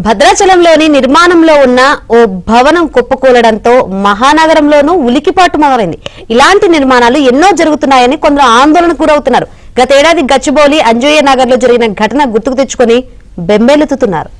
భద్రాచలంలోని నిర్మాణంలో ఉన్న ఓ భవనం కుప్పకూలడంతో మహానగరంలోనూ ఉలికిపాటు మొదలైంది. ఇలాంటి నిర్మాణాలు ఎన్నో జరుగుతున్నాయని కొందరు ఆందోళనకు గురవుతున్నారు. గతేడాది గచ్చిబౌలి అంజయ్య నగర్ లో జరిగిన ఘటన గుర్తుకు తెచ్చుకొని బెంబేలెత్తుతున్నారు.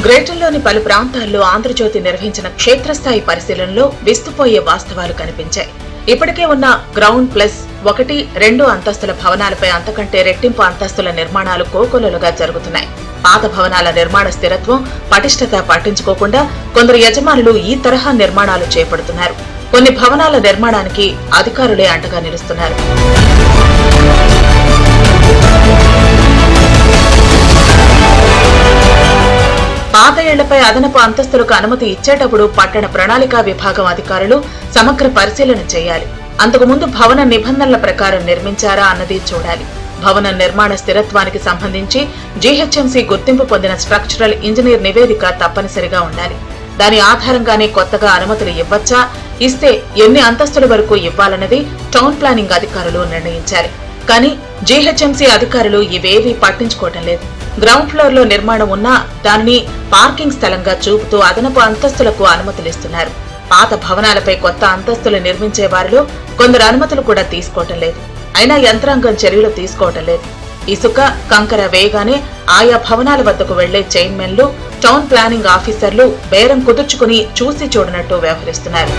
గ్రేటర్లోని పలు ప్రాంతాల్లో ఆంధ్రజ్యోతి నిర్వహించిన క్షేత్రస్థాయి పరిశీలనలో విస్తుపోయే వాస్తవాలు కనిపించాయి. ఇప్పటికే ఉన్న గ్రౌండ్ ప్లస్ 1, 2 అంతస్తుల భవనాలపై అంతకంటే రెట్టింపు అంతస్తుల నిర్మాణాలు కోకొల్లలుగా జరుగుతున్నాయి. పాత భవనాల నిర్మాణ స్థిరత్వం, పటిష్టత పట్టించుకోకుండా కొందరు యజమానులు ఈ తరహా నిర్మాణాలు చేపడుతున్నారు. కొన్ని భవనాల నిర్మాణానికి అధికారులే అండగా నిలుస్తున్నారు. పాత ఇళ్లపై అదనపు అంతస్తులకు అనుమతి ఇచ్చేటప్పుడు పట్టణ ప్రణాళికా విభాగం అధికారులు సమగ్ర పరిశీలన చేయాలి. అంతకుముందు భవన నిబంధనల ప్రకారం నిర్మించారా అన్నది చూడాలి. భవన నిర్మాణ స్థిరత్వానికి సంబంధించి జీహెచ్ఎంసీ గుర్తింపు పొందిన స్ట్రక్చరల్ ఇంజనీర్ నివేదిక తప్పనిసరిగా ఉండాలి. దాని ఆధారంగానే కొత్తగా అనుమతులు ఇవ్వచ్చా, ఇస్తే ఎన్ని అంతస్తుల వరకు ఇవ్వాలన్నది టౌన్ ప్లానింగ్ అధికారులు నిర్ణయించాలి. కానీ జీహెచ్ఎంసీ అధికారులు ఇవేవీ పట్టించుకోవటం లేదు. గ్రౌండ్ ఫ్లోర్ లో నిర్మాణం ఉన్నా దానిని పార్కింగ్ స్థలంగా చూపుతూ అదనపు అంతస్తులకు అనుమతులిస్తున్నారు. పాత భవనాలపై కొత్త అంతస్తులు నిర్మించే వారిలో కొందరు అనుమతులు కూడా తీసుకోవటం లేదు. అయినా యంత్రాంగం చర్యలు తీసుకోవటం లేదు. ఇసుక, కంకర వేయగానే ఆయా భవనాల వద్దకు వెళ్లే చైర్మన్లు, టౌన్ ప్లానింగ్ ఆఫీసర్లు బేరం కుదుర్చుకుని చూసి చూడనట్టు వ్యవహరిస్తున్నారు.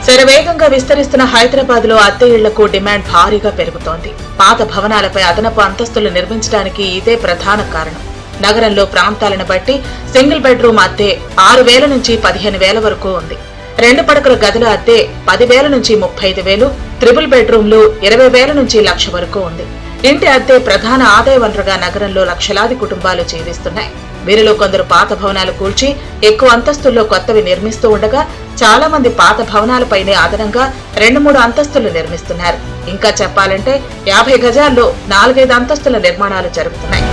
శరవేగంగా విస్తరిస్తున్న హైదరాబాద్ లో అద్దె ఇళ్లకు డిమాండ్ భారీగా పెరుగుతోంది. పాత భవనాలపై అదనపు అంతస్తులు నిర్మించడానికి ఇదే ప్రధాన కారణం. నగరంలో ప్రాంతాలను బట్టి సింగిల్ బెడ్రూమ్ అద్దె 6,000 నుంచి 15,000 వరకు ఉంది. 2 పడకల గదుల అద్దె 10,000 నుంచి 35,000, ట్రిపుల్ బెడ్రూమ్లు 20,000 నుంచి 1,00,000 వరకు ఉంది. ఇంటి అద్దె ప్రధాన ఆదాయ వనరుగా నగరంలో లక్షలాది కుటుంబాలు జీవిస్తున్నాయి. వీరిలో కొందరు పాత భవనాలు కూల్చి ఎక్కువ అంతస్తుల్లో కొత్తవి నిర్మిస్తూ ఉండగా చాలా మంది పాత భవనాలపైనే అదనంగా 2-3 అంతస్తులు నిర్మిస్తున్నారు. ఇంకా చెప్పాలంటే 50 గజాల్లో 4-5 అంతస్తుల నిర్మాణాలు జరుగుతున్నాయి.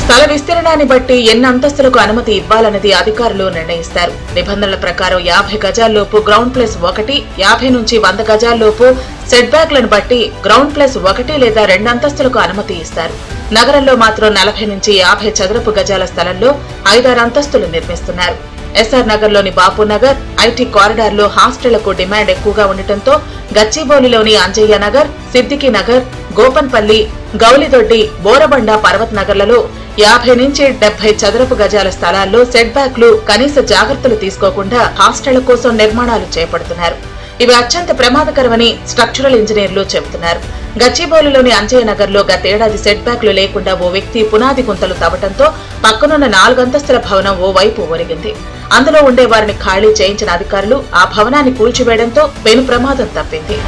స్థల విస్తీర్ణాన్ని బట్టి ఎన్ని అంతస్తులకు అనుమతి ఇవ్వాలన్నది అధికారులు నిర్ణయిస్తారు. నిబంధనల ప్రకారం 50 గజాల్లోపు గ్రౌండ్ ప్లస్ 1, 50 నుంచి 100 గజాల్లోపు సెట్ బ్యాక్లను బట్టి గ్రౌండ్ ప్లస్ 1 లేదా 2 అంతస్తులకు అనుమతి ఇస్తారు. నగరంలో మాత్రం 40 నుంచి 50 చదరపు గజాల స్థలంలో 5-6 అంతస్తులు నిర్మిస్తున్నారు. ఎస్ఆర్ నగర్ లోని బాపునగర్, ఐటీ కారిడార్ లో హాస్టళ్లకు డిమాండ్ ఎక్కువగా ఉండటంతో గచ్చిబౌలిలోని అంజయ్య నగర్, సిద్దికి నగర్, గోపన్పల్లి, గౌలిదొడ్డి, బోరబండ, పర్వత్ నగర్లలో 50 నుంచి 70 చదరపు గజాల స్థలాల్లో సెట్ బ్యాక్లు కనీస జాగ్రత్తలు తీసుకోకుండా హాస్టళ్ల కోసం నిర్మాణాలు చేపడుతున్నారు. ఇవి అత్యంత ప్రమాదకరమని స్ట్రక్చరల్ ఇంజనీర్లు చెబుతున్నారు. గచ్చిబౌలిలోని అంజయ్య నగర్ లో గతేడాది సెట్ బ్యాక్లు లేకుండా ఓ వ్యక్తి పునాది గుంతలు తవ్వటంతో పక్కనున్న 4 అంతస్తుల భవనం ఓ వైపు ఒరిగింది. అందులో ఉండే వారిని ఖాళీ చేయించిన అధికారులు ఆ భవనాన్ని కూల్చివేయడంతో పెను ప్రమాదం తప్పింది.